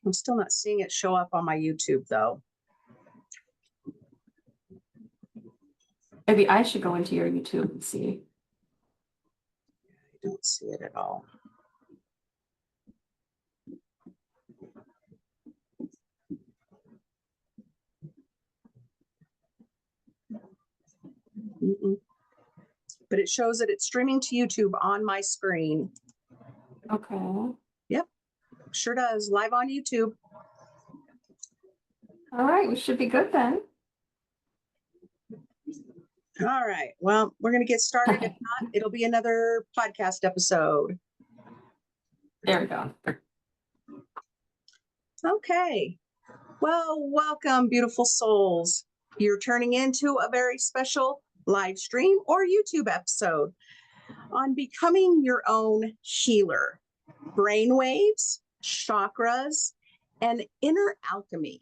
I'm still not seeing it show up on my YouTube though. Maybe I should go into your YouTube and see. I don't see it at all. But it shows that it's streaming to YouTube on my screen. Okay. Yep, sure does. Live on YouTube. All right, we should be good then. All right, well, we're going to get started. If not, it'll be another podcast episode. There we go. Okay, well, welcome, beautiful souls. You're turning into a very special live stream or YouTube episode on becoming your own healer, brainwaves, chakras, and inner alchemy.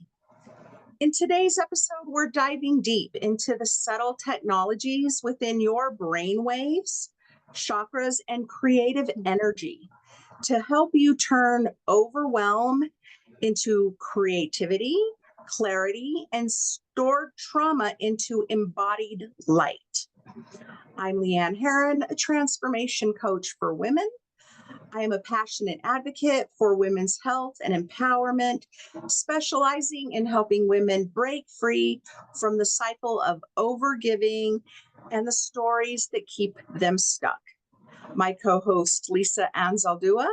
In today's episode, we're diving deep into the subtle technologies within your brainwaves, chakras, and creative energy to help you turn overwhelm into creativity, clarity, and stored trauma into embodied light. I'm Leann Herron, a transformation coach for women. I am a passionate advocate for women's health and empowerment, specializing in helping women break free from the cycle of overgiving and the stories that keep them stuck. My co-host, Lisa Anzaldua,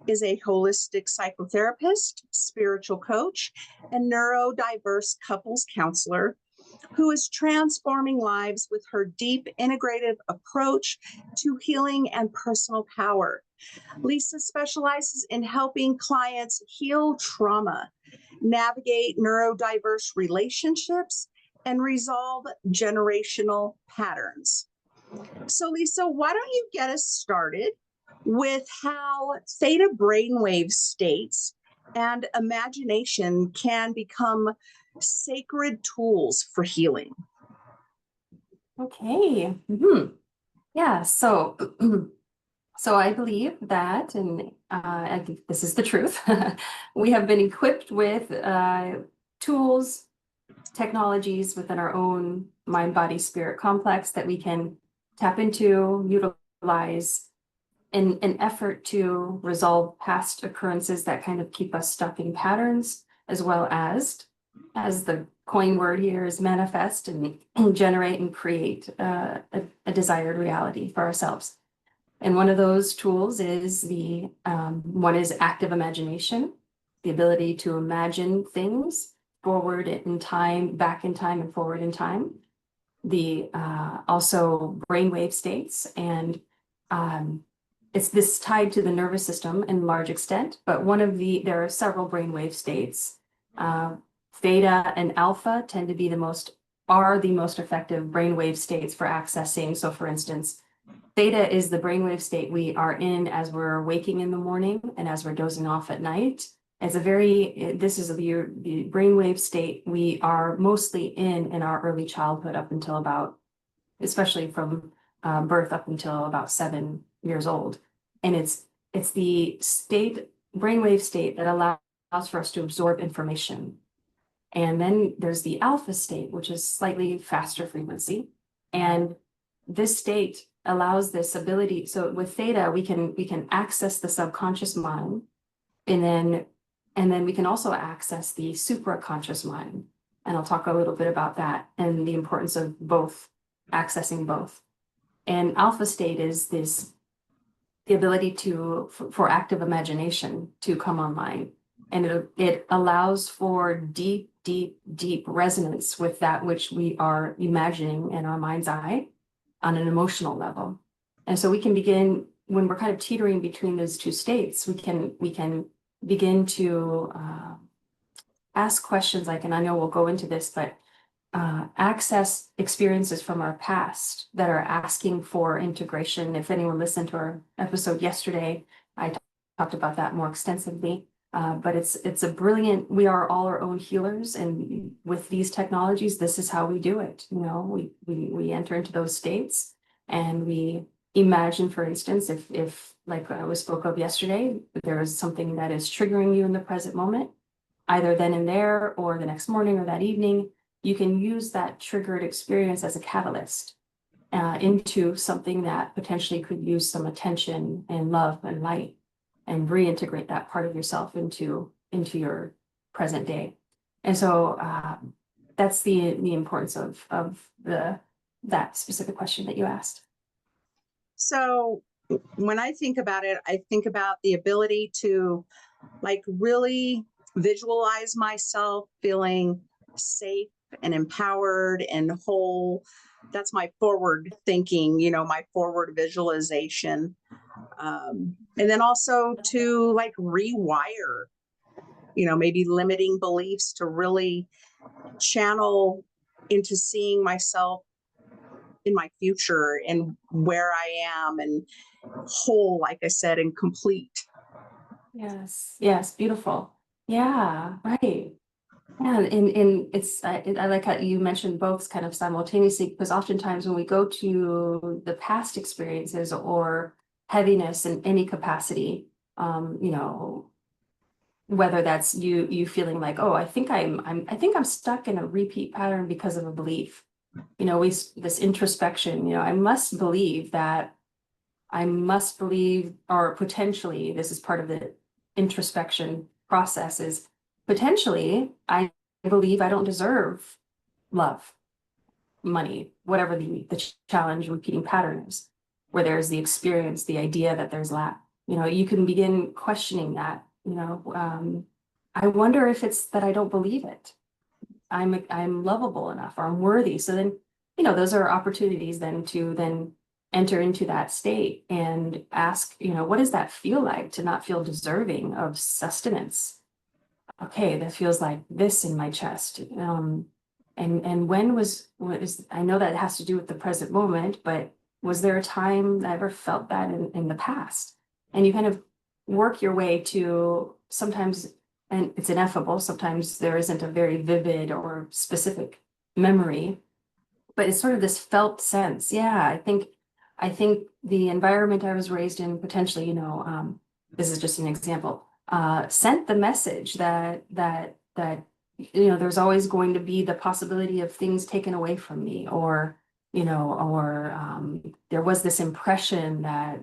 is a holistic psychotherapist, spiritual coach, and neurodiverse couples counselor who is transforming lives with her deep integrative approach to healing and personal power. Lisa specializes in helping clients heal trauma, navigate neurodiverse relationships, and resolve generational patterns. So, Lisa, why don't you get us started with how theta brainwave states and imagination can become sacred tools for healing? Okay. Yeah, so I believe that, and I think this is the truth, we have been equipped with tools, technologies within our own mind, body, spirit complex that we can tap into, utilize in an effort to resolve past occurrences that kind of keep us stuck in patterns, as well as the coin word here is manifest and generate and create a desired reality for ourselves. And one of those tools is one is active imagination, the ability to imagine things forward in time, back in time, and forward in time. The also brainwave states, and it's this tied to the nervous system in large extent. But there are several brainwave states. Theta and alpha tend to be the most effective brainwave states for accessing. So, for instance, theta is the brainwave state we are in as we're waking in the morning and as we're dozing off at night. This is the brainwave state we are mostly in our early childhood up until especially from birth up until about 7 years old. And it's the brainwave state that allows for us to absorb information. And then there's the alpha state, which is slightly faster frequency. And this state allows this ability. So with theta, we can access the subconscious mind, and then we can also access the supraconscious mind. And I'll talk a little bit about that and the importance of accessing both. And alpha state is the ability for active imagination to come online. And it allows for deep resonance with that which we are imagining in our mind's eye on an emotional level. And so we can begin, when we're kind of teetering between those two states, we can begin to ask questions like, and I know we'll go into this, but access experiences from our past that are asking for integration. If anyone listened to our episode yesterday, I talked about that more extensively. But it's a brilliant, we are all our own healers, and with these technologies, this is how we do it. We enter into those states and we imagine, for instance, if like I spoke of yesterday, there is something that is triggering you in the present moment, either then and there or the next morning or that evening, you can use that triggered experience as a catalyst into something that potentially could use some attention and love and light, and reintegrate that part of yourself into your present day. And so that's the importance of that specific question that you asked. So when I think about it, I think about the ability to like really visualize myself feeling safe and empowered and whole. That's my forward thinking, my forward visualization. And then also to like rewire, maybe limiting beliefs to really channel into seeing myself in my future and where I am and whole, like I said, and complete. Yes, beautiful. Yeah, right. Yeah, and it's I like how you mentioned both kind of simultaneously, because oftentimes when we go to the past experiences or heaviness in any capacity, whether that's you feeling like, oh, I think I'm stuck in a repeat pattern because of a belief. This introspection, I must believe, or potentially this is part of the introspection process, is potentially I believe I don't deserve love, money, whatever the challenge repeating pattern is, where there's the experience, the idea that there's lack. You can begin questioning that. I wonder if it's that I don't believe it. I'm lovable enough, or I'm worthy. So then, those are opportunities then to then enter into that state and ask, what does that feel like to not feel deserving of sustenance? Okay, that feels like this in my chest. And what is, I know that has to do with the present moment, but was there a time that I ever felt that in the past? And you kind of work your way to sometimes, and it's ineffable, sometimes there isn't a very vivid or specific memory, but it's sort of this felt sense. Yeah, I think the environment I was raised in potentially, this is just an example, sent the message that there's always going to be the possibility of things taken away from me, or there was this impression that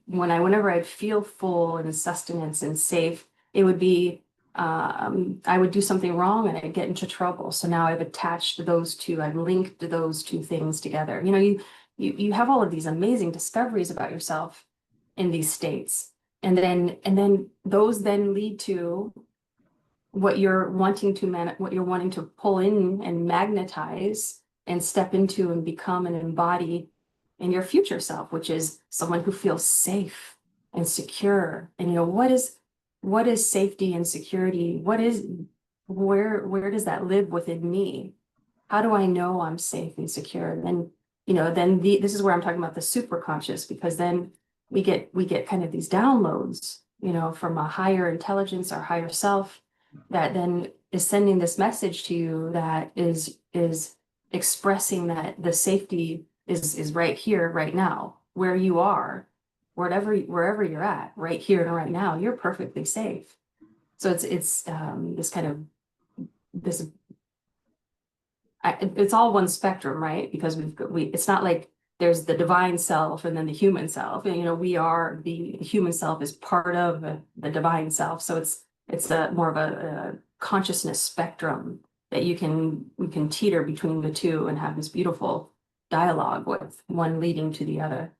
whenever I'd feel full and sustenance and safe, it would be I would do something wrong and I'd get into trouble. So now I've attached those two, I've linked those two things together. You have all of these amazing discoveries about yourself in these states. And then those then lead to what you're wanting to pull in and magnetize and step into and become and embody in your future self, which is someone who feels safe and secure. And what is safety and security? Where does that live within me? How do I know I'm safe and secure? And then this is where I'm talking about the super conscious, because then we get kind of these downloads, from a higher intelligence, our higher self, that then is sending this message to you that is expressing that the safety is right here, right now, where you are, wherever you're at, right here and right now, you're perfectly safe. So it's this kind of this. It's all one spectrum, right? Because it's not like there's the divine self and then the human self. And, the human self is part of the divine self. So it's more of a consciousness spectrum that we can teeter between the two and have this beautiful dialogue with one leading to the other.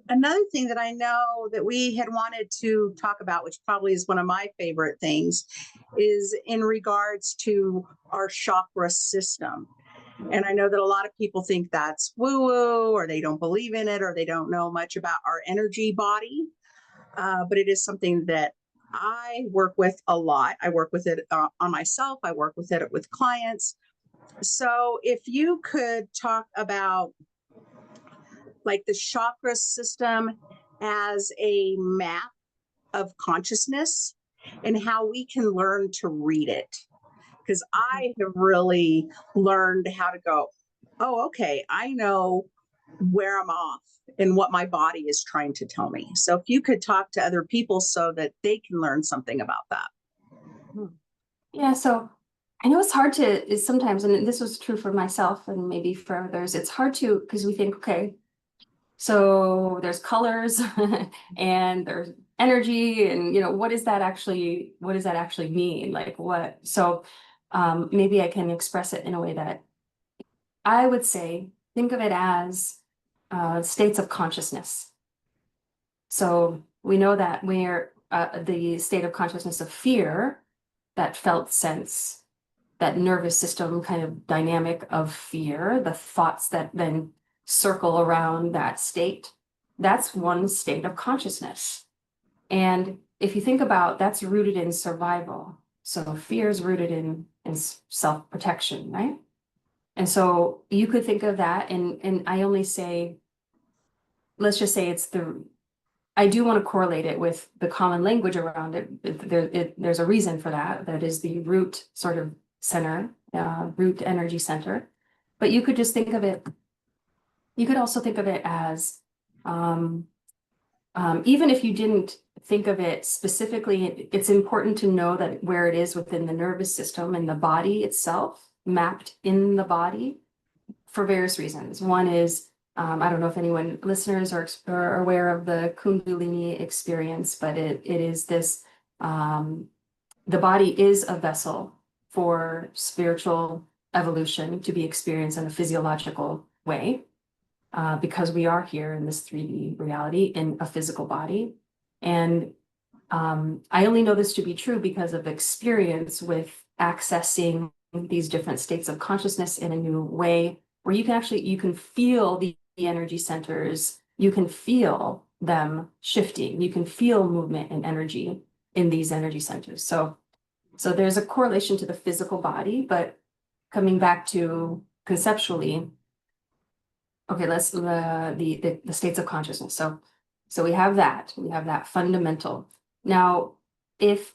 Another thing that I know that we had wanted to talk about, which probably is one of my favorite things, is in regards to our chakra system. And I know that a lot of people think that's woo-woo, or they don't believe in it, or they don't know much about our energy body. But it is something that I work with a lot. I work with it on myself. I work with it with clients. So if you could talk about like the chakra system as a map of consciousness and how we can learn to read it. Because I have really learned how to go, oh, okay, I know where I'm off and what my body is trying to tell me. So if you could talk to other people so that they can learn something about that. Yeah, so I know it's hard to sometimes, and this was true for myself and maybe for others, it's hard to, because we think, okay, so there's colors and there's energy, and what does that actually mean? Like what? So maybe I can express it in a way that I would say, think of it as states of consciousness. So we know that we're the state of consciousness of fear, that felt sense, that nervous system kind of dynamic of fear, the thoughts that then circle around that state, that's one state of consciousness. And if you think about, that's rooted in survival. So fear is rooted in self-protection, right? And so you could think of that, and I only say, let's just say I do want to correlate it with the common language around it. There's a reason for that. That is the root sort of center, root energy center. But you could just think of it, you could also think of it as, even if you didn't think of it specifically, it's important to know that where it is within the nervous system and the body itself, mapped in the body for various reasons. One is, I don't know if anyone, listeners are aware of the Kundalini experience, but it is this, the body is a vessel for spiritual evolution to be experienced in a physiological way, because we are here in this 3D reality in a physical body. And I only know this to be true because of experience with accessing these different states of consciousness in a new way, where you can feel the energy centers, you can feel them shifting, you can feel movement and energy in these energy centers. So there's a correlation to the physical body, but coming back to conceptually, okay, let's the states of consciousness. So we have that fundamental. Now, if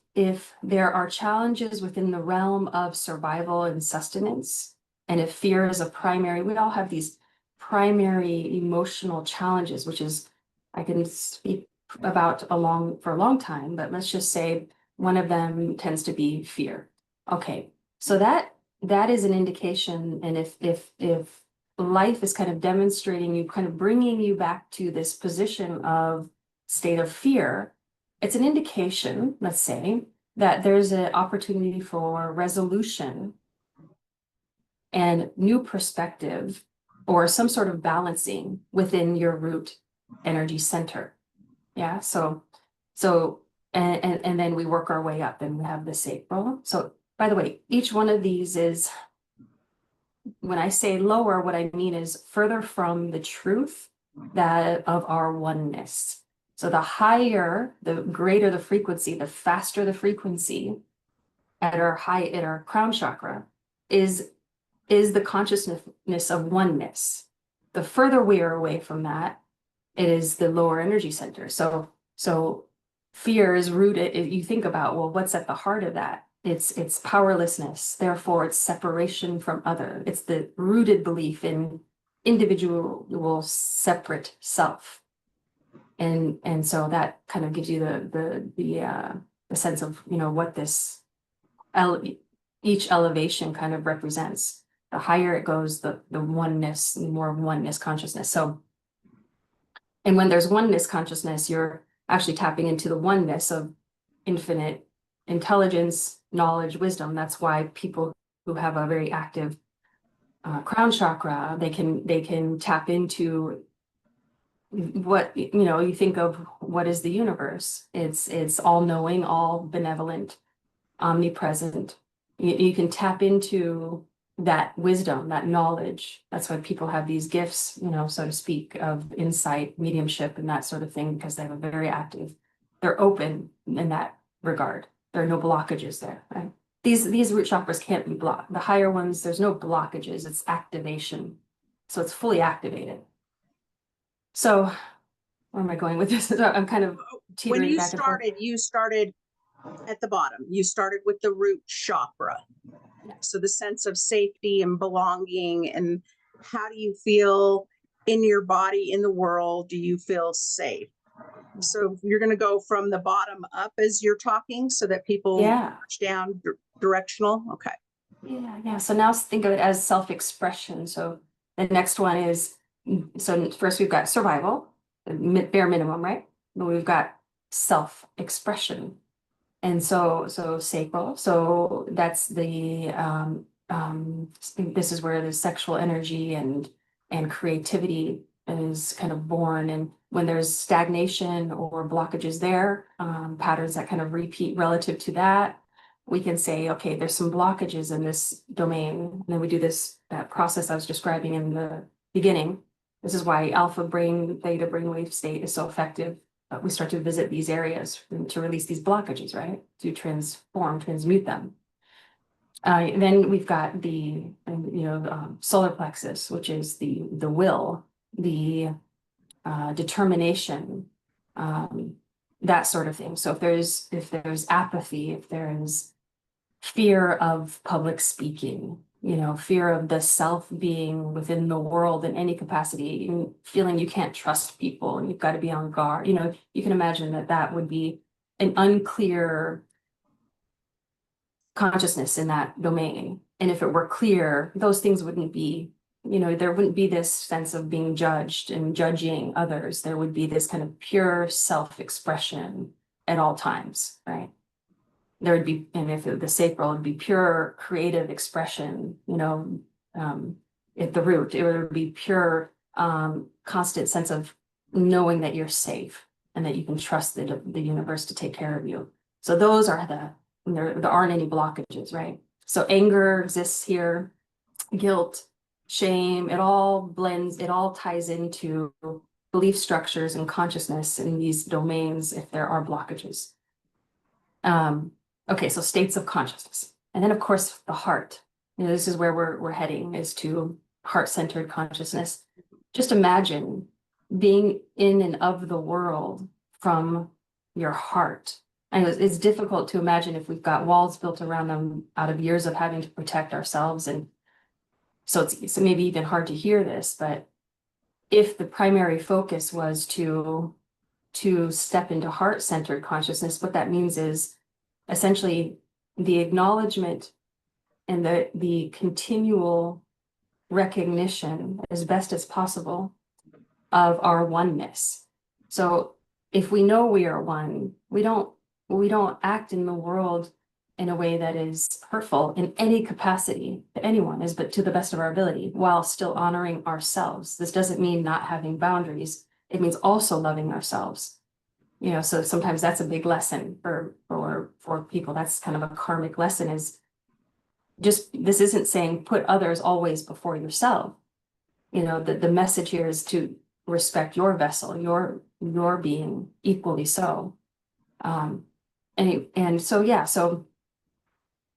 there are challenges within the realm of survival and sustenance, and if fear is a primary, we all have these primary emotional challenges, which is, I can speak about for a long time, but let's just say one of them tends to be fear. Okay, so that is an indication, and if life is kind of demonstrating you, kind of bringing you back to this position of state of fear, it's an indication, let's say, that there's an opportunity for resolution and new perspective, or some sort of balancing within your root energy center. Yeah, so and then we work our way up, and we have the sacral. So by the way, each one of these is, when I say lower, what I mean is further from the truth that of our oneness. So the higher, the greater the frequency, the faster the frequency at our crown chakra is the consciousness of oneness. The further we are away from that, it is the lower energy center. So fear is rooted. You think about, well, what's at the heart of that? It's powerlessness. Therefore, it's separation from other. It's the rooted belief in individual separate self. And so that kind of gives you the sense of, what this each elevation kind of represents. The higher it goes, the oneness, the more oneness consciousness. So, and when there's oneness consciousness, you're actually tapping into the oneness of infinite intelligence, knowledge, wisdom. That's why people who have a very active crown chakra, they can tap into what, you think of what is the universe. It's all knowing, all benevolent, omnipresent. You can tap into that wisdom, that knowledge. That's why people have these gifts, so to speak, of insight, mediumship, and that sort of thing, because they have a very active, they're open in that regard. There are no blockages there, right? These root chakras can't be blocked. The higher ones, there's no blockages, it's activation. So it's fully activated. So where am I going with this? I'm kind of teetering When you back and forth. you started at the bottom. You started with the root chakra. So the sense of safety and belonging, and how do you feel in your body, in the world, do you feel safe? So you're going to go from the bottom up as you're talking so that people march down directional. Okay. Yeah. So now think of it as self-expression. So the next one is, so first we've got survival, the bare minimum, right? But we've got self-expression. And so sacral, so that's the this is where the sexual energy and creativity is kind of born. And when there's stagnation or blockages there, patterns that kind of repeat relative to that, we can say, okay, there's some blockages in this domain. And then we do that process I was describing in the beginning. This is why alpha brain, theta brainwave state is so effective. We start to visit these areas to release these blockages, right? To transmute them. Then we've got the solar plexus, which is the will, the determination, that sort of thing. So if there's apathy, if there's fear of public speaking, fear of the self being within the world in any capacity, and feeling you can't trust people and you've got to be on guard, you can imagine that would be an unclear consciousness in that domain. And if it were clear, those things wouldn't be, there wouldn't be this sense of being judged and judging others. There would be this kind of pure self-expression at all times, right? There would be, and if the sacral would be pure creative expression, at the root, it would be pure, constant sense of knowing that you're safe and that you can trust the universe to take care of you. So those are there aren't any blockages, right? So anger exists here, guilt, shame, it all blends, it all ties into belief structures and consciousness in these domains if there are blockages. Okay, so states of consciousness. And then of course the heart. This is where we're heading, is to heart-centered consciousness. Just imagine being in and of the world from your heart. And it's difficult to imagine if we've got walls built around them out of years of having to protect ourselves. And so it's maybe even hard to hear this, but if the primary focus was to step into heart-centered consciousness, what that means is essentially the acknowledgement and the continual recognition as best as possible of our oneness. So if we know we are one, we don't act in the world in a way that is hurtful in any capacity to anyone, but to the best of our ability, while still honoring ourselves. This doesn't mean not having boundaries. It means also loving ourselves. So sometimes that's a big lesson for people. That's kind of a karmic lesson, is just, this isn't saying put others always before yourself. The message here is to respect your vessel, your being equally so. So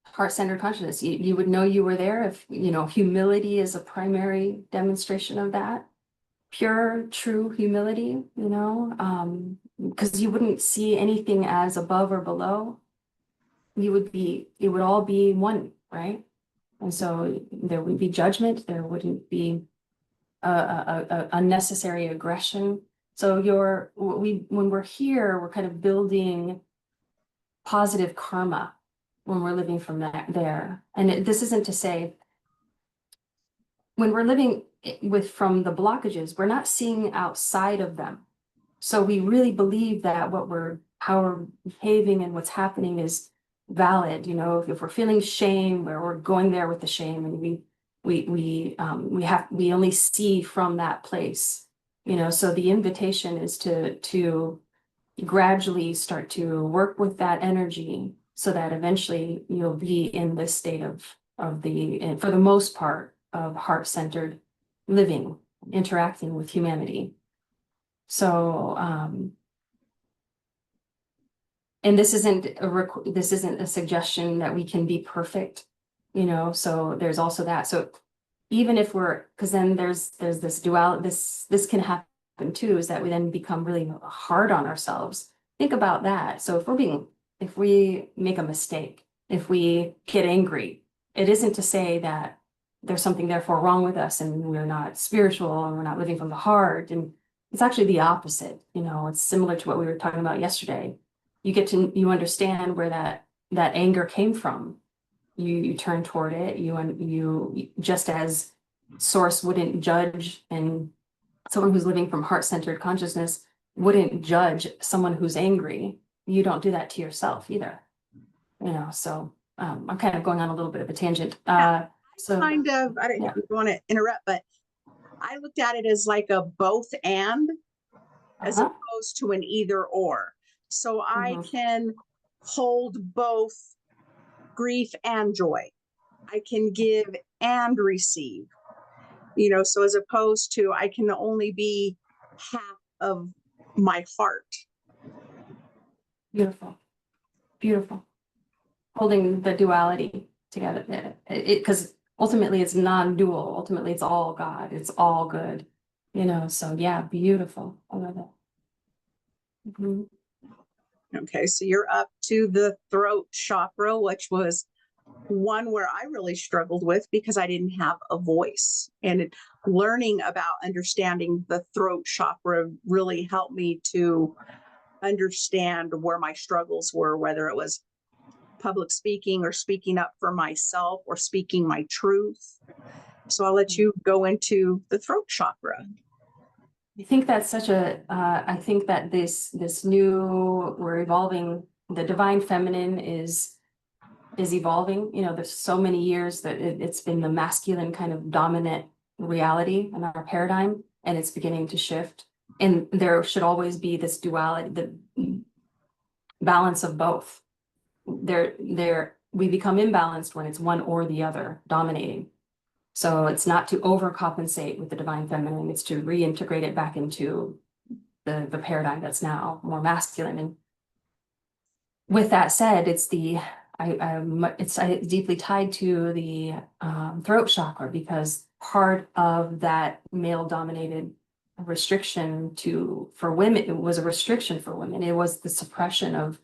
heart-centered consciousness, you would know you were there if, humility is a primary demonstration of that. Pure, true humility, because you wouldn't see anything as above or below. It would all be one, right? And so there wouldn't be judgment, there wouldn't be a unnecessary aggression. So when we're here, we're kind of building positive karma when we're living from there. And this isn't to say, when we're living from the blockages, we're not seeing outside of them. So we really believe that how we're behaving and what's happening is valid. If we're feeling shame, where we're going there with the shame, and we only see from that place. So the invitation is to gradually start to work with that energy, so that eventually you'll be in this state for the most part, of heart-centered living, interacting with humanity. So, and this isn't a suggestion that we can be perfect, so there's also that. So even if because then there's this duality, this can happen too, is that we then become really hard on ourselves. Think about that. So if we make a mistake, if we get angry, it isn't to say that there's something therefore wrong with us and we're not spiritual and we're not living from the heart. And it's actually the opposite. It's similar to what we were talking about yesterday. You understand where that anger came from. You turn toward it. You just as source wouldn't judge, and someone who's living from heart-centered consciousness wouldn't judge someone who's angry. You don't do that to yourself either. So I'm kind of going on a little bit of a tangent. Yeah, So I don't want to interrupt, but I looked at it as like a both and as opposed to an either or. So I can hold both grief and joy. I can give and receive, so as opposed to I can only be half of my heart. Beautiful. Beautiful. Holding the duality together, because ultimately it's non-dual. Ultimately it's all God. It's all good. So yeah, beautiful. I love it. Mm-hmm. Okay, so you're up to the throat chakra, which was one where I really struggled with because I didn't have a voice. And learning about understanding the throat chakra really helped me to understand where my struggles were, whether it was public speaking or speaking up for myself or speaking my truth. So I'll let you go into the throat chakra. I think that's I think that we're evolving, the divine feminine is evolving. There's so many years that it's been the masculine kind of dominant reality in our paradigm, and it's beginning to shift. And there should always be this duality, the balance of both. We become imbalanced when it's one or the other dominating. So it's not to overcompensate with the divine feminine, it's to reintegrate it back into the paradigm that's now more masculine. And with that said, it's deeply tied to the throat chakra, because part of that male dominated restriction for women, it was a restriction for women. It was the suppression of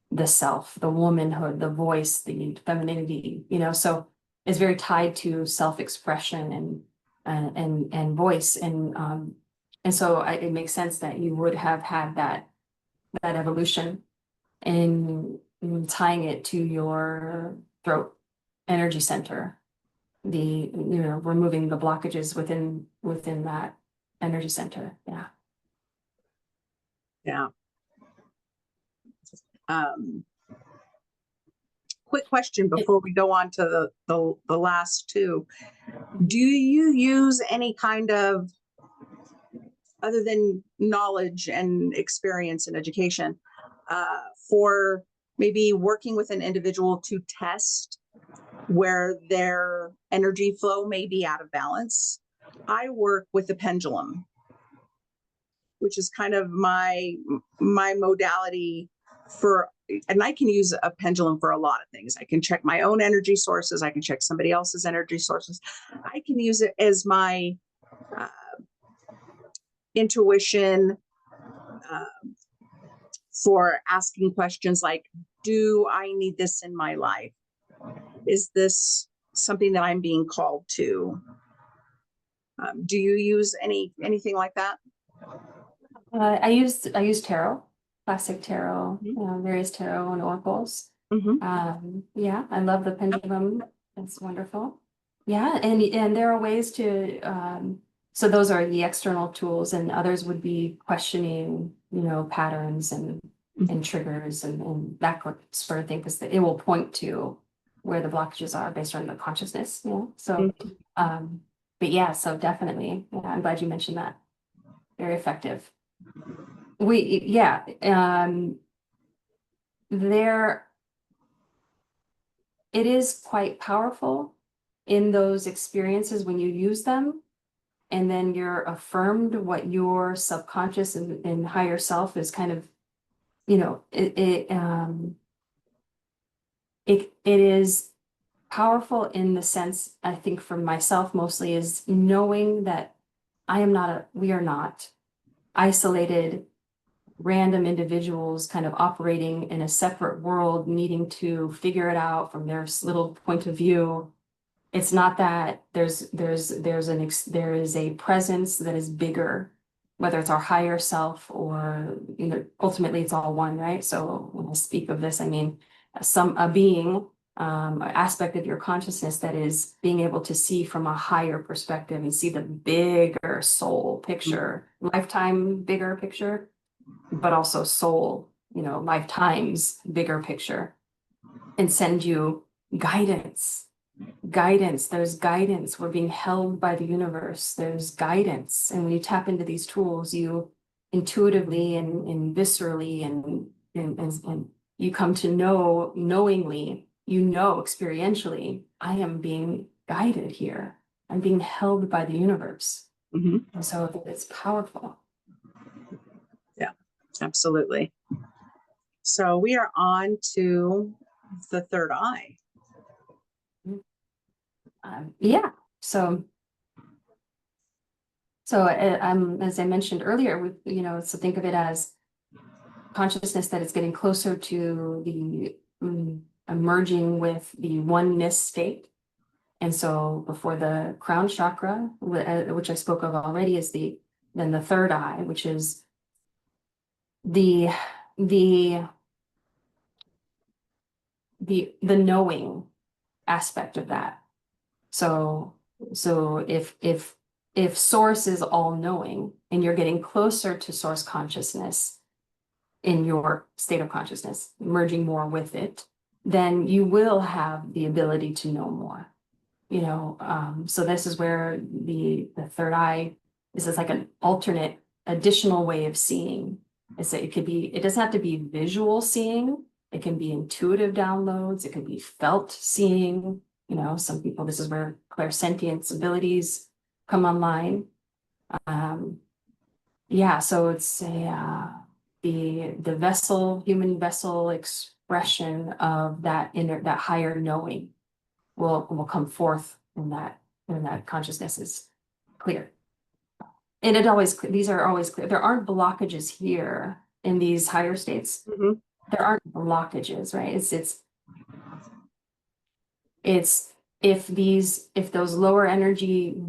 the self, the womanhood, the voice, the femininity, so it's very tied to self-expression and voice. And so it makes sense that you would have had that evolution in tying it to your throat energy center, removing the blockages within that energy center. Yeah. Quick question before we go on to the last two. Do you use any kind of, other than knowledge and experience and education, for maybe working with an individual to test where their energy flow may be out of balance? I work with the pendulum, which is kind of my modality and I can use a pendulum for a lot of things. I can check my own energy sources. I can check somebody else's energy sources. I can use it as my intuition for asking questions like, do I need this in my life? Is this something that I'm being called to? Do you use anything like that? I use tarot, classic tarot, various tarot and oracles. Yeah, I love the pendulum. It's wonderful. Yeah, and there are ways to so those are the external tools, and others would be questioning, patterns and triggers and that sort of thing, because it will point to where the blockages are based on the consciousness. So but yeah, so definitely, I'm glad you mentioned that. Very effective. There, it is quite powerful in those experiences when you use them, and then you're affirmed what your subconscious and higher self is kind of, it is powerful in the sense, I think for myself mostly, is knowing that we are not isolated random individuals kind of operating in a separate world, needing to figure it out from their little point of view. It's not that there is a presence that is bigger, whether it's our higher self or, you know, ultimately it's all one, right? So when I speak of this, I mean a being, an aspect of your consciousness that is being able to see from a higher perspective and see the bigger soul picture, lifetime bigger picture, but also soul, you know, lifetimes bigger picture, and send you guidance. There's guidance. We're being held by the universe. There's guidance. And when you tap into these tools, you intuitively and viscerally and you come to know knowingly, you know, experientially, I am being guided here. I'm being held by the universe. And so it's powerful. Yeah, absolutely. So we are on to the third eye. Yeah. So as I mentioned earlier, you know, so think of it as consciousness that is getting closer to the emerging with the oneness state. And so before the crown chakra, which I spoke of already, is then the third eye, which is the knowing aspect of that. So if source is all knowing and you're getting closer to source consciousness in your state of consciousness, merging more with it, then you will have the ability to know more. You know, so this is where the third eye is like an alternate additional way of seeing. It doesn't have to be visual seeing. It can be intuitive downloads. It can be felt seeing. You know, some people, this is where clairsentience abilities come online. Yeah, so it's the human vessel expression of that higher knowing will come forth in that consciousness is clear. And these are always clear. There aren't blockages here in these higher states. There aren't blockages, right? It's if those lower energy,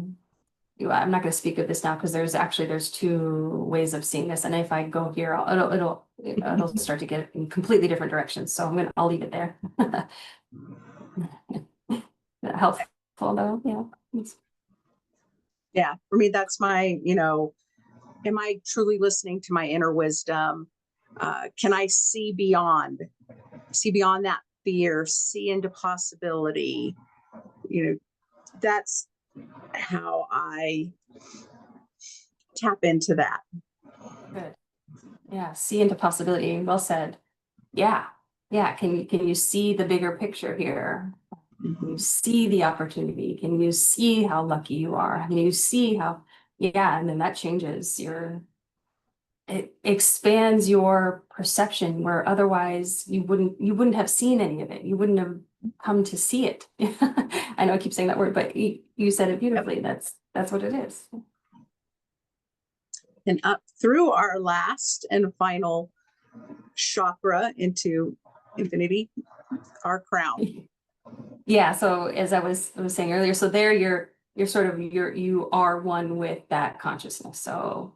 I'm not going to speak of this now because there's two ways of seeing this. And if I go here, it'll start to get in completely different directions. So I'll leave it there. Helpful though, yeah. Yeah, for me, that's my, you know, am I truly listening to my inner wisdom? Can I see beyond that fear, see into possibility? You know, that's how I tap into that. Good. Yeah, see into possibility. Well said. Yeah. Yeah. Can you see the bigger picture here? Can you see the opportunity? Can you see how lucky you are? Can you see how, yeah, and then that changes it expands your perception where otherwise you wouldn't have seen any of it. You wouldn't have come to see it. I know I keep saying that word, but you said it beautifully. Yep. That's what it is. And up through our last and final chakra into infinity, our crown. Yeah. So as I was saying earlier, so there you're sort of you are one with that consciousness. So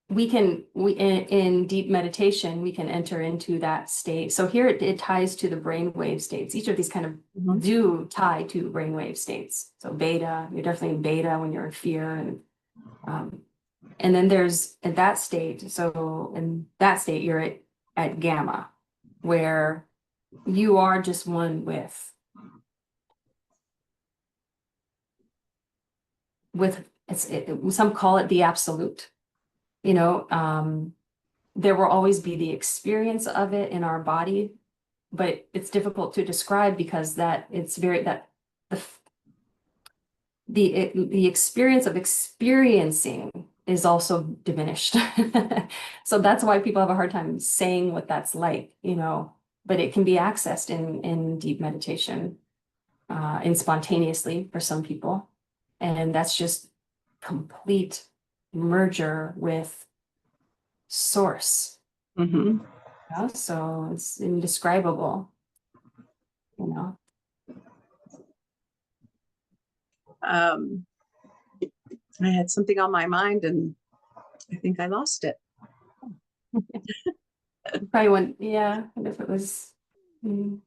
we in deep meditation, we can enter into that state. So here it ties to the brainwave states. Each of these kind of do tie to brainwave states. So beta, you're definitely in beta when you're in fear, and then there's at that state. So in that state, you're at gamma, where you are just one with some call it the absolute. You know, there will always be the experience of it in our body, but it's difficult to describe because the experience of experiencing is also diminished. So that's why people have a hard time saying what that's like, you know, but it can be accessed in deep meditation, and spontaneously for some people. And that's just complete merger with source. Mm-hmm. You know? So it's indescribable, you know. Um, I had something on my mind and I think I lost it. Probably one, yeah, and if it was I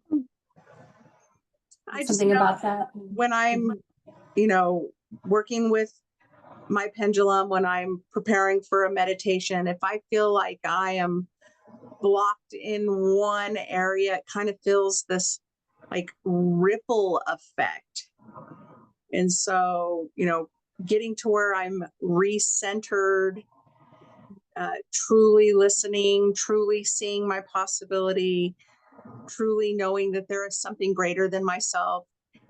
just something know about that. when I'm, working with my pendulum, when I'm preparing for a meditation, if I feel like I am blocked in one area, it kind of feels this like ripple effect. And so, getting to where I'm recentered, truly listening, truly seeing my possibility, truly knowing that there is something greater than myself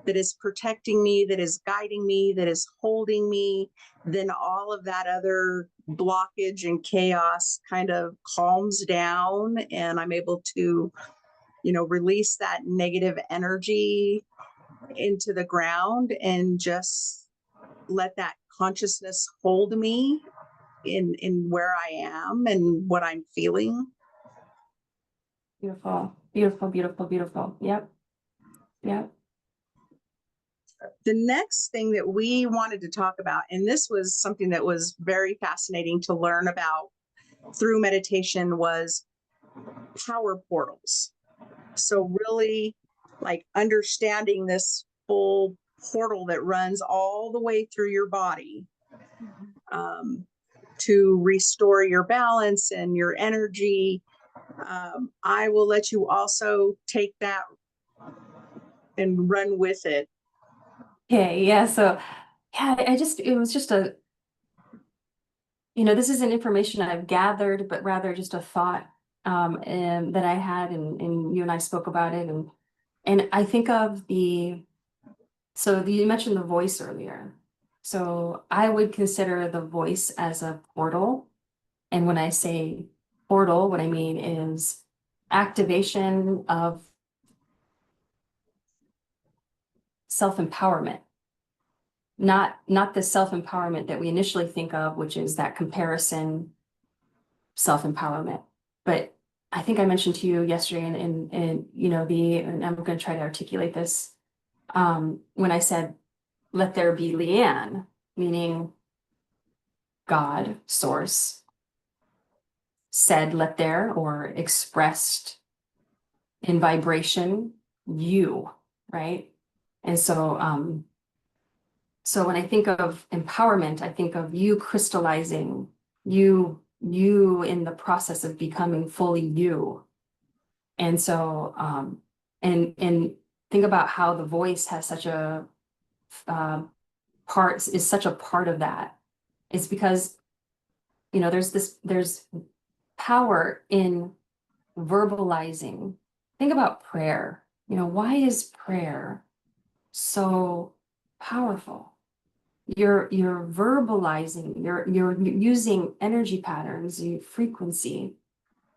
that is protecting me, that is guiding me, that is holding me, then all of that other blockage and chaos kind of calms down and I'm able to, release that negative energy into the ground and just let that consciousness hold me in where I am and what I'm feeling. Beautiful, beautiful, beautiful, beautiful. Yep. Yep. The next thing that we wanted to talk about, and this was something that was very fascinating to learn about through meditation, was power portals. So really like understanding this full portal that runs all the way through your body, to restore your balance and your energy. I will let you also take that and run with it. Okay, yeah, so yeah, it was just this isn't information I've gathered, but rather just a thought and that I had, and you and I spoke about it, and I think of so you mentioned the voice earlier. So I would consider the voice as a portal. And when I say portal, what I mean is activation of self-empowerment. Not the self-empowerment that we initially think of, which is that comparison self-empowerment. But I think I mentioned to you yesterday, and I'm going to try to articulate this. When I said, let there be Leann, meaning God, source, said, let there, or expressed in vibration, you, right? And so when I think of empowerment, I think of you crystallizing, you in the process of becoming fully you. And so and think about how the voice has such a is such a part of that. It's because there's power in verbalizing. Think about prayer. Why is prayer so powerful? You're verbalizing, you're using energy patterns, frequency.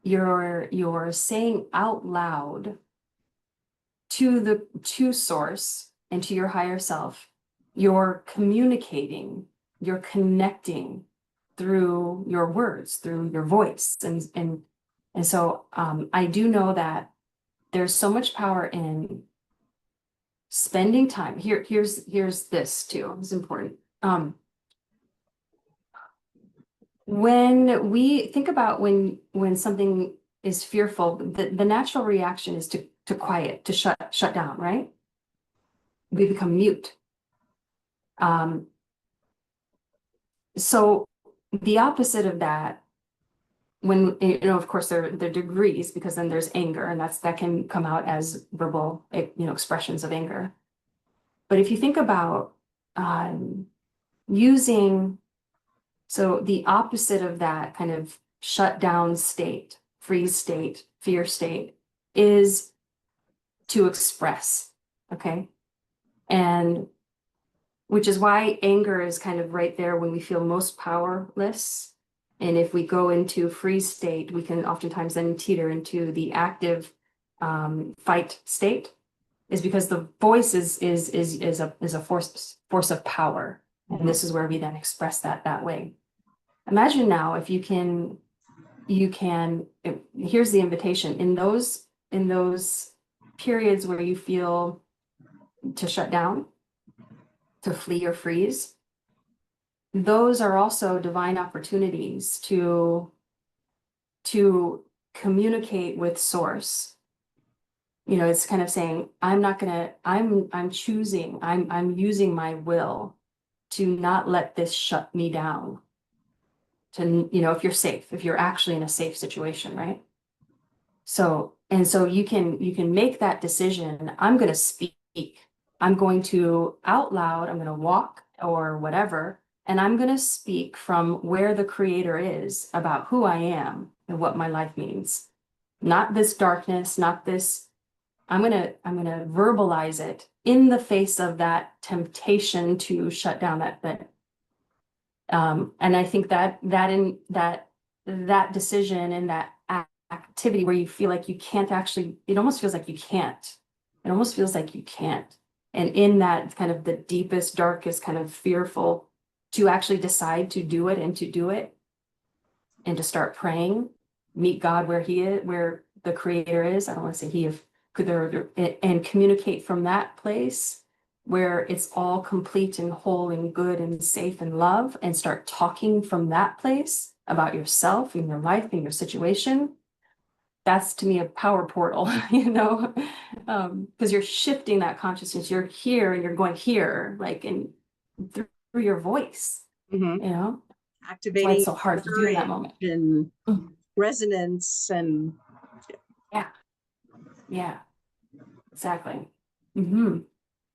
You're saying out loud to source and to your higher self. You're communicating, you're connecting through your words, through your voice. And so I do know that there's so much power in spending time. Here's this too. It's important. When we think about when something is fearful, the natural reaction is to quiet, to shut down, right? We become mute. So the opposite of that, when of course there are degrees, because then there's anger, and that can come out as verbal expressions of anger. But if you think about using, so the opposite of that kind of shut down state, freeze state, fear state, is to express, okay? And which is why anger is kind of right there when we feel most powerless. And if we go into freeze state, we can oftentimes then teeter into the active fight state, is because the voice is a force of power. And this is where we then express that way. Imagine now if you can, here's the invitation. In those periods where you feel to shut down, to flee or freeze, those are also divine opportunities to communicate with source. You know, it's kind of saying, I'm using my will to not let this shut me down. To, you know, if you're safe, if you're actually in a safe situation, right? So you can make that decision. I'm going to speak. I'm going to out loud, I'm going to walk or whatever, and I'm going to speak from where the creator is about who I am and what my life means. Not this darkness, not this. I'm going to verbalize it in the face of that temptation to shut down that. And I think that decision and that activity where you feel like you can't actually, it almost feels like you can't. It almost feels like you can't. And in that kind of the deepest, darkest, kind of fearful, to actually decide to do it and to start praying, meet God where he is, where the creator is. I don't want to say he, if could there, and communicate from that place where it's all complete and whole and good and safe and love, and start talking from that place about yourself and your life and your situation. That's to me a power portal, you know, because you're shifting that consciousness. You're here and you're going here, like through your voice, Mhm. you know. That's why Activating it's so hard to do in that moment. and Mm. resonance and Yeah, exactly. Hmm.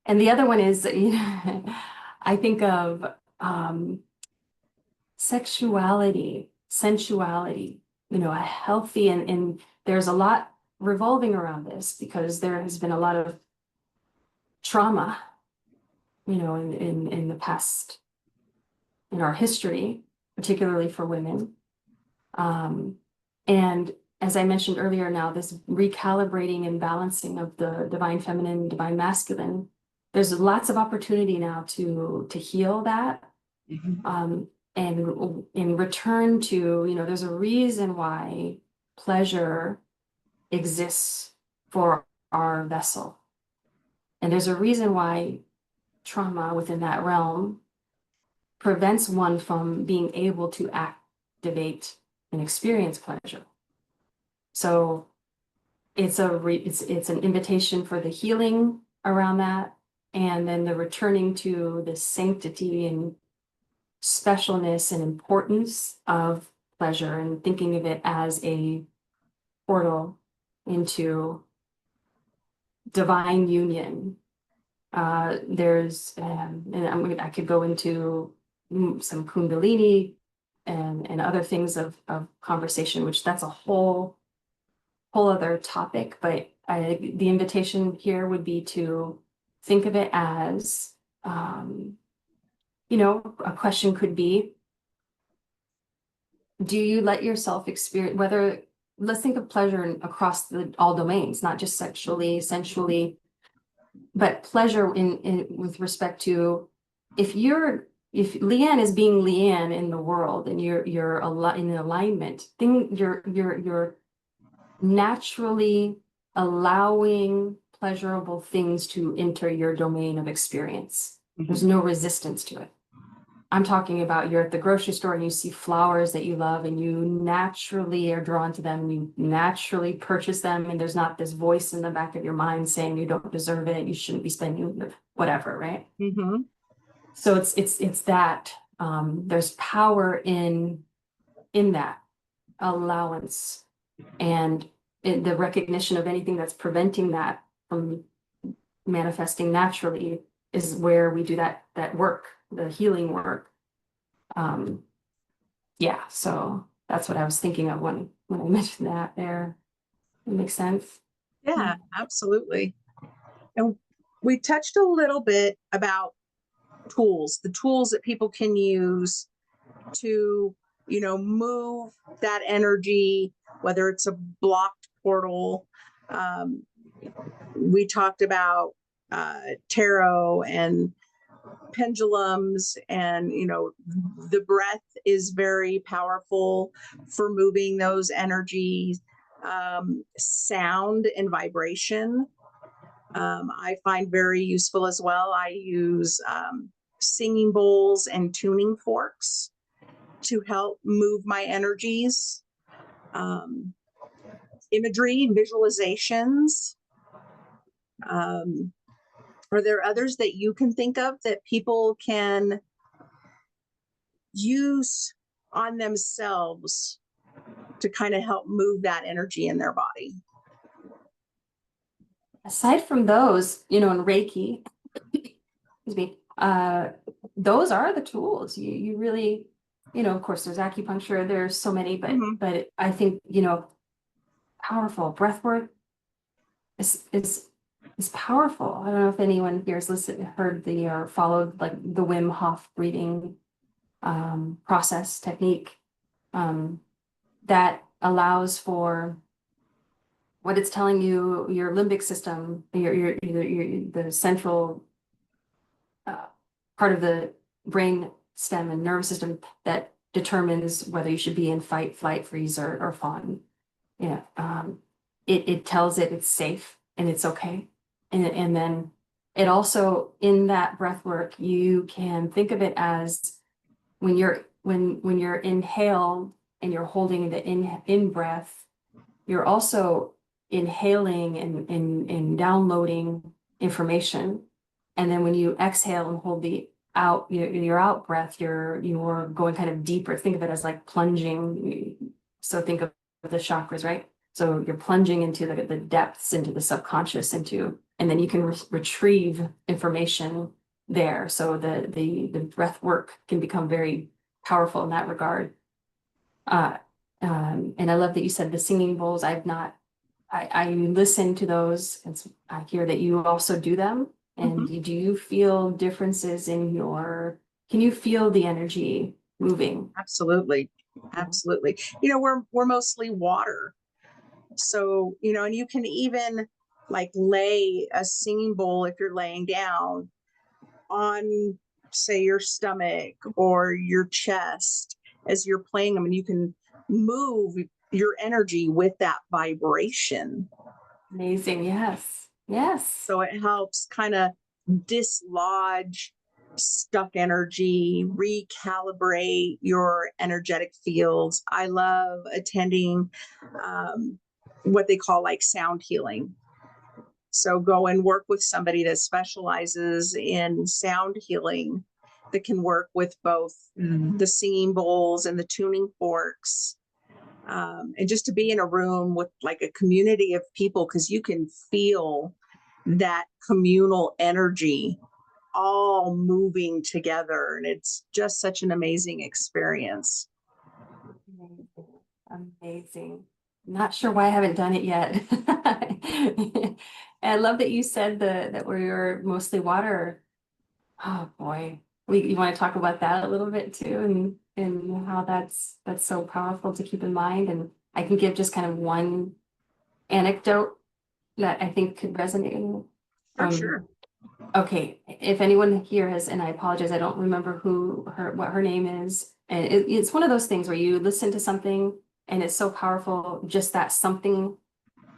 And the other one is, you know, I think of sexuality, sensuality, you know, a healthy, and there's a lot revolving around this because there has been a lot of trauma, you know, in the past, in our history, particularly for women. And as I mentioned earlier, now this recalibrating and balancing of the divine feminine, divine masculine, there's lots of opportunity now to heal that. And in return to, you know, there's a reason why pleasure exists for our vessel. And there's a reason why trauma within that realm prevents one from being able to activate and experience pleasure. So it's an invitation for the healing around that, and then the returning to the sanctity and specialness and importance of pleasure, and thinking of it as a portal into divine union. And I could go into some Kundalini and other things of conversation, which that's a whole other topic. But the invitation here would be to think of it as, you know, a question could be, do you let yourself experience, whether, let's think of pleasure across all domains, not just sexually, sensually, but pleasure in with respect to, if Leann is being Leann in the world, and you're in alignment, you're naturally allowing pleasurable things to enter your domain of experience. There's no resistance to it. I'm talking about, you're at the grocery store and you see flowers that you love and you naturally are drawn to them, and you naturally purchase them, and there's not this voice in the back of your mind saying you don't deserve it, you shouldn't be spending whatever, right? So it's that there's power in that allowance, and the recognition of anything that's preventing that from manifesting naturally is where we do that work, the healing work. Yeah, so that's what I was thinking of when I mentioned that there. It makes sense. Yeah, absolutely. And we touched a little bit about the tools that people can use to, you know, move that energy, whether it's a blocked portal. We talked about tarot and pendulums, and, you know, the breath is very powerful for moving those energies. Sound and vibration. I find very useful as well. I use singing bowls and tuning forks to help move my energies. Imagery, visualizations. Are there others that you can think of that people can use on themselves to kind of help move that energy in their body? Aside from those, in Reiki, excuse me, those are the tools. You really, of course, there's acupuncture, there's so many, but I think, powerful breath work is powerful. I don't know if anyone here has heard or followed like the Wim Hof breathing process technique that allows for what it's telling you, your limbic system, the central part of the brain stem and nervous system that determines whether you should be in fight, flight, freeze, or fawn. It tells it it's safe and it's okay. And then it also, in that breath work, you can think of it as when you're inhaled and you're holding the in breath, you're also inhaling and downloading information. And then when you exhale and hold your out breath, you're going kind of deeper. Think of it as like plunging. So think of the chakras, right? So you're plunging into the depths, into the subconscious, and then you can retrieve information there. So the breath work can become very powerful in that regard. And I love that you said the singing bowls. I listen to those, and I hear that you also do them. And do you feel differences can you feel the energy moving? Absolutely. Absolutely. We're mostly water. So, and you can even like lay a singing bowl if you're laying down on, say, your stomach or your chest as you're playing them, and you can move your energy with that vibration. Amazing. Yes. Yes. So it helps kind of dislodge stuck energy, recalibrate your energetic fields. I love attending what they call like sound healing. So go and work with somebody that specializes in sound healing that can work with both the singing bowls and the tuning forks. And just to be in a room with like a community of people, because you can feel that communal energy all moving together. And it's just such an amazing experience. Amazing. Not sure why I haven't done it yet. And I love that you said that we're mostly water. Oh boy. You want to talk about that a little bit too, and how that's so powerful to keep in mind. And I can give just kind of one anecdote that I think could resonate. For sure. Okay, if anyone here has, and I apologize, I don't remember what her name is. And it's one of those things where you listen to something and it's so powerful, just that something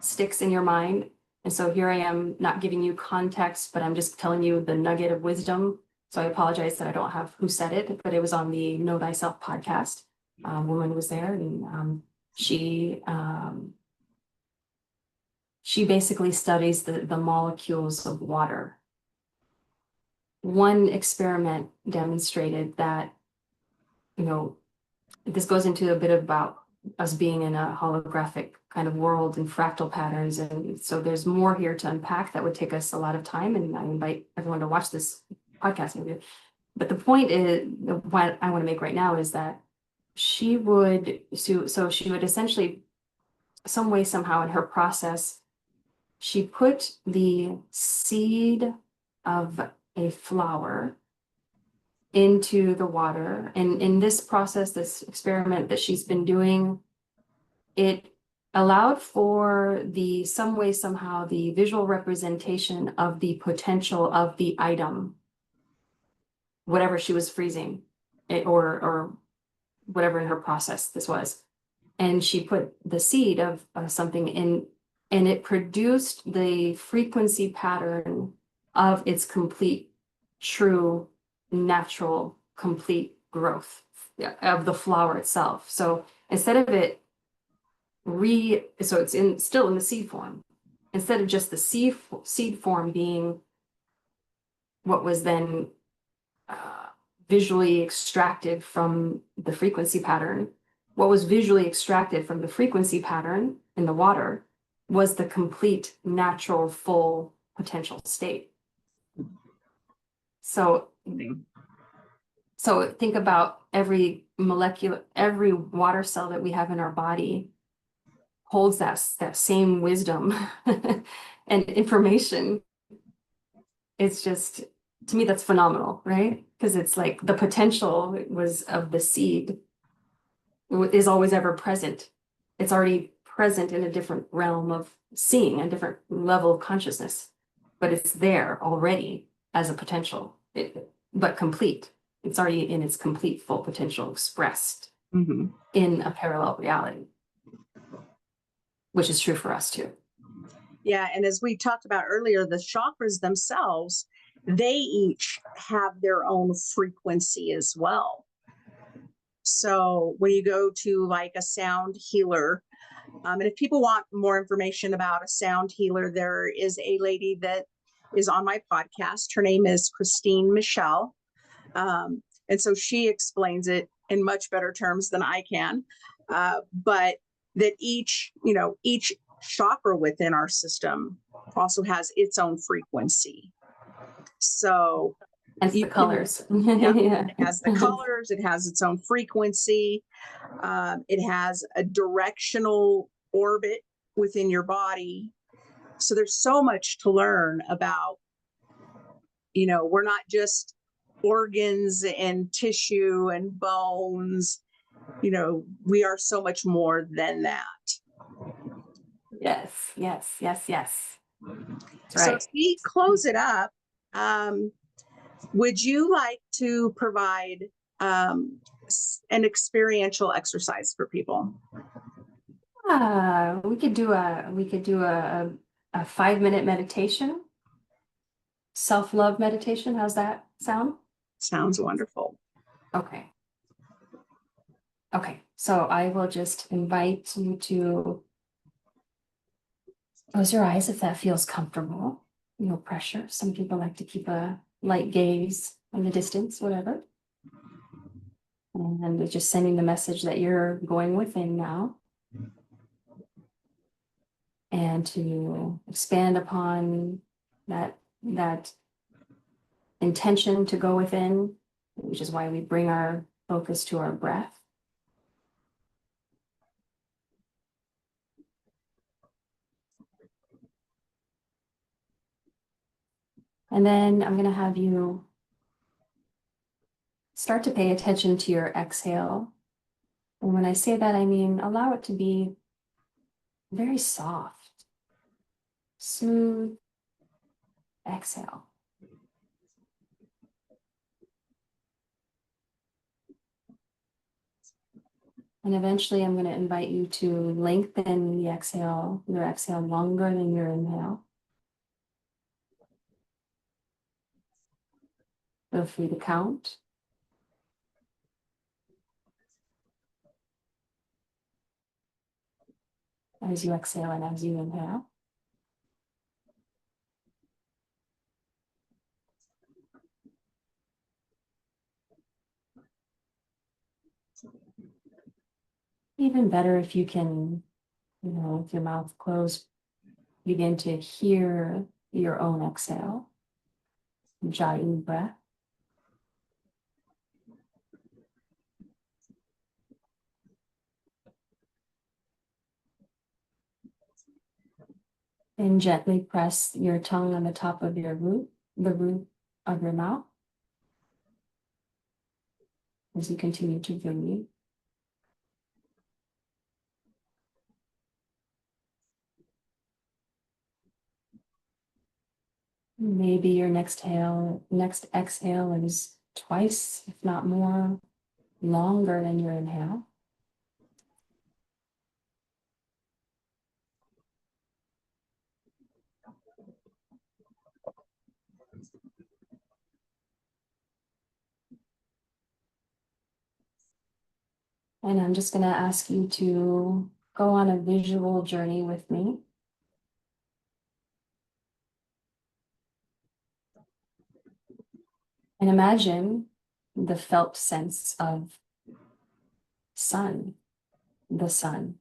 sticks in your mind. And so here I am not giving you context, but I'm just telling you the nugget of wisdom. So I apologize that I don't have who said it, but it was on the Know Thyself podcast. Woman was there, and she basically studies the molecules of water. One experiment demonstrated that, this goes into a bit about us being in a holographic kind of world and fractal patterns. And so there's more here to unpack that would take us a lot of time. And I invite everyone to watch this podcast interview. But the point is, what I want to make right now is that she would essentially, some way, somehow in her process, she put the seed of a flower into the water. And in this process, this experiment that she's been doing, it allowed for some way, somehow, the visual representation of the potential of the item, whatever she was freezing, or whatever in her process this was. And she put the seed of something and it produced the frequency pattern of its complete, true, natural, complete growth of the flower itself. So instead of it so it's still in the seed form, instead of just the seed form being what was then visually extracted from the frequency pattern, what was visually extracted from the frequency pattern in the water was the complete, natural, full potential state. So think about every water cell that we have in our body holds that same wisdom and information. It's just, to me, that's phenomenal, right? Because it's like the potential was of the seed is always ever present. It's already present in a different realm of seeing, a different level of consciousness, but it's there already as a potential, but complete. It's already in its complete full potential expressed in a parallel reality, which is true for us too. Yeah, and as we talked about earlier, the chakras themselves, they each have their own frequency as well. So when you go to like a sound healer, and if people want more information about a sound healer, there is a lady that is on my podcast. Her name is Christine Michelle. And so she explains it in much better terms than I can. But that each chakra within our system also has its own frequency. So and the colors. It has the colors, it has its own frequency, it has a directional orbit within your body. So there's so much to learn about. We're not just organs and tissue and bones. We are so much more than that. Yes. That's So right. as we close it up, would you like to provide an experiential exercise for people? We could do a 5-minute meditation, self-love meditation. How's that sound? Sounds wonderful. Okay. So I will just invite you to close your eyes if that feels comfortable. No pressure. Some people like to keep a light gaze in the distance, whatever. And we're just sending the message that you're going within now. And to expand upon that intention to go within, which is why we bring our focus to our breath. And then I'm going to have you start to pay attention to your exhale. And when I say that, I mean allow it to be very soft, smooth exhale. And eventually I'm going to invite you to lengthen your exhale longer than your inhale. Feel free to count. As you exhale and as you inhale. Even better if you can, with your mouth closed, begin to hear your own exhale. Ujjayi breath. And gently press your tongue on the top of the roof of your mouth as you continue to breathe. Maybe your next exhale is twice, if not more, longer than your inhale. And I'm just going to ask you to go on a visual journey with me. And imagine the felt sense of sun, the sun,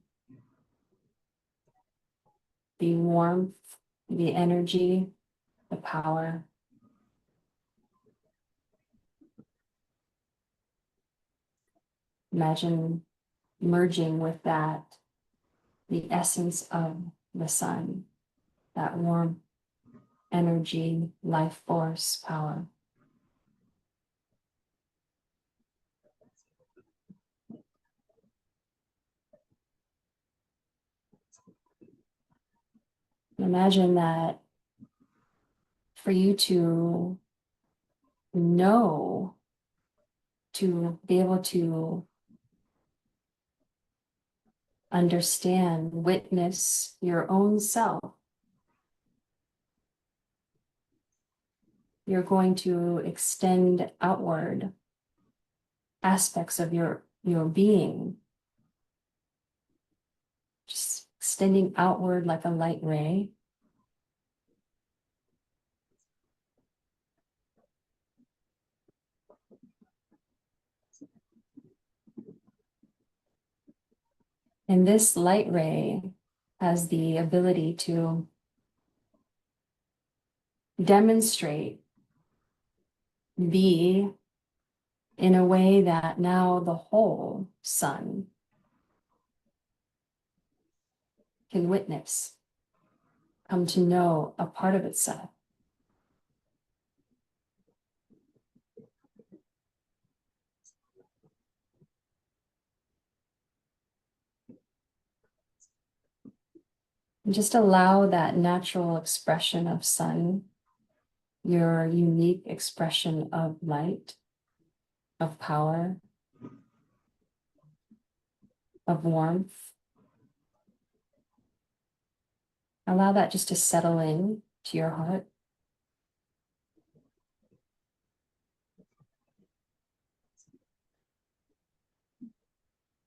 the warmth, the energy, the power. Imagine merging with that, the essence of the sun, that warmth, energy, life force, power. Imagine that for you to know, to be able to understand, witness your own self, you're going to extend outward aspects of your being, just extending outward like a light ray. And this light ray has the ability to demonstrate, be in a way that now the whole sun can witness, come to know a part of itself. And just allow that natural expression of sun, your unique expression of light, of power, of warmth. Allow that just to settle in to your heart.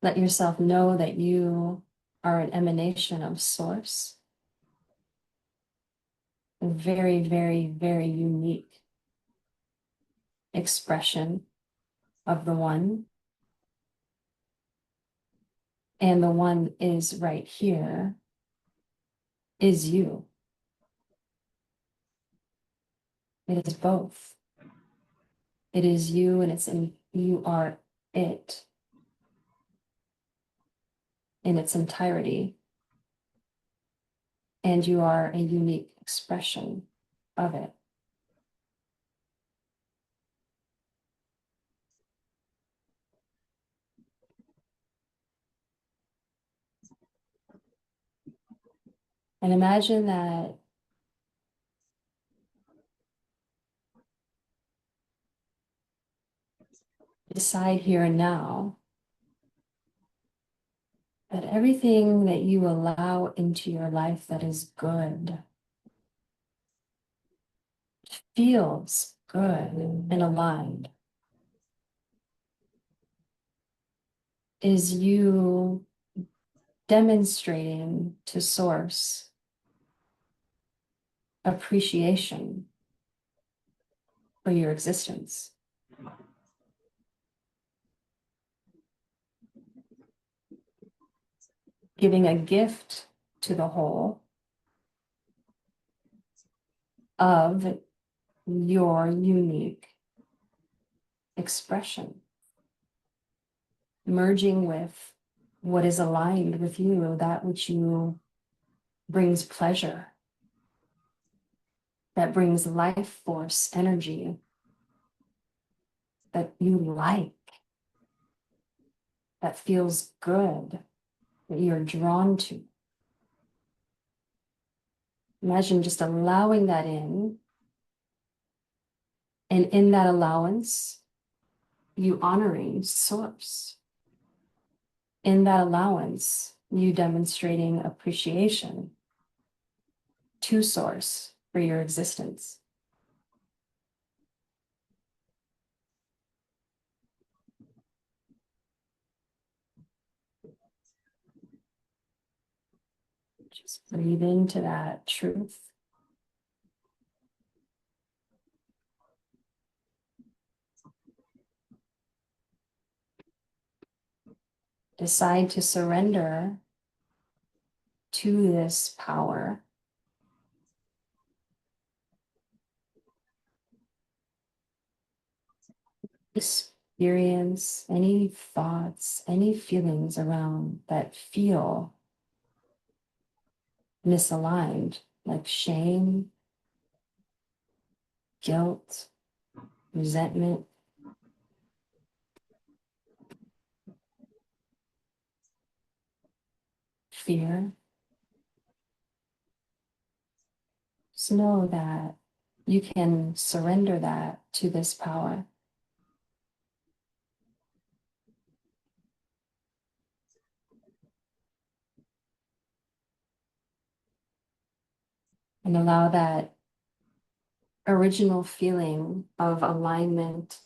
Let yourself know that you are an emanation of source. A very, very, very unique expression of the one. And the one is right here, is you. It is both. It is you and you are it in its entirety. And you are a unique expression of it. And imagine that decide here and now that everything that you allow into your life that is good feels good and aligned is you demonstrating to source appreciation for your existence. Giving a gift to the whole of your unique expression, merging with what is aligned with you, that which you brings pleasure, that brings life force, energy, that you like, that feels good, that you're drawn to. Imagine just allowing that in, and in that allowance, you honoring source. In that allowance, you demonstrating appreciation to source for your existence. Just breathe into that truth. Decide to surrender to this power. Experience any thoughts, any feelings around that feel misaligned, like shame, guilt, resentment, fear. Just know that you can surrender that to this power. And allow that original feeling of alignment,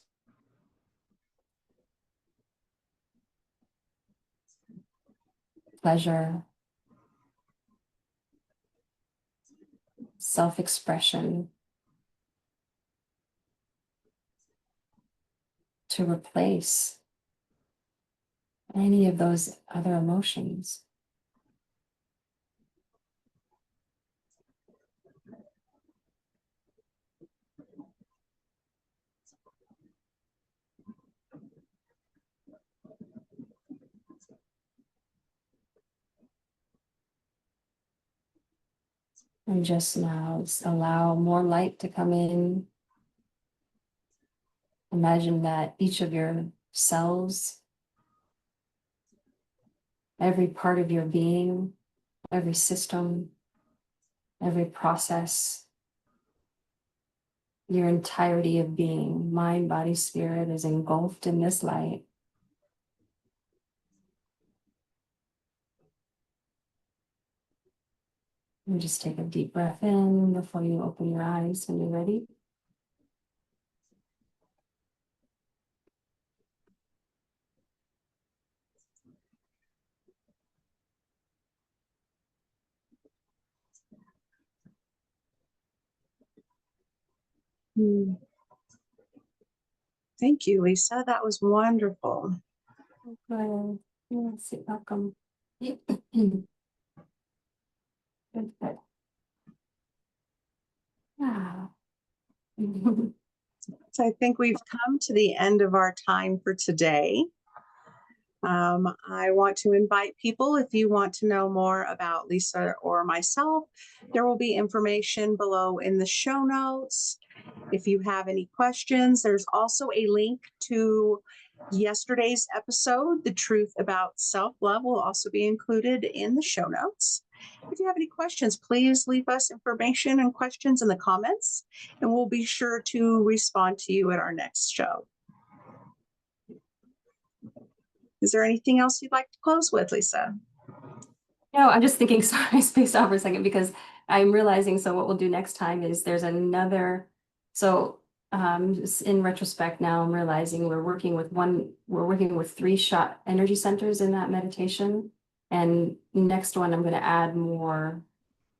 pleasure, self-expression to replace any of those other emotions. And just now, allow more light to come in. Imagine that each of your cells, every part of your being, every system, every process, your entirety of being, mind, body, spirit, is engulfed in this light. And just take a deep breath in before you open your eyes when you're ready. Thank you, Lisa. That was wonderful. Good. Yes, welcome. Good, good. Ah. So I think we've come to the end of our time for today. I want to invite people, if you want to know more about Lisa or myself, there will be information below in the show notes. If you have any questions, there's also a link to yesterday's episode. The truth about self-love will also be included in the show notes. If you have any questions, please leave us information and questions in the comments, and we'll be sure to respond to you at our next show. Is there anything else you'd like to close with, Lisa? No, I'm just thinking, sorry, I spaced out for a second because I'm realizing, so what we'll do next time is there's another, so just in retrospect now, I'm realizing we're working with 3 shot energy centers in that meditation. And next one, I'm going to add more.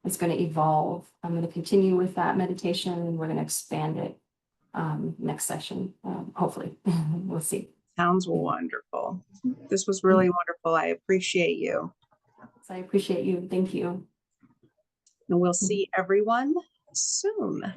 It's going to evolve. I'm going to continue with that meditation and we're going to expand it next session, hopefully. We'll see. Sounds wonderful. This was really wonderful. I appreciate you. So I appreciate you. Thank you. And we'll see everyone soon.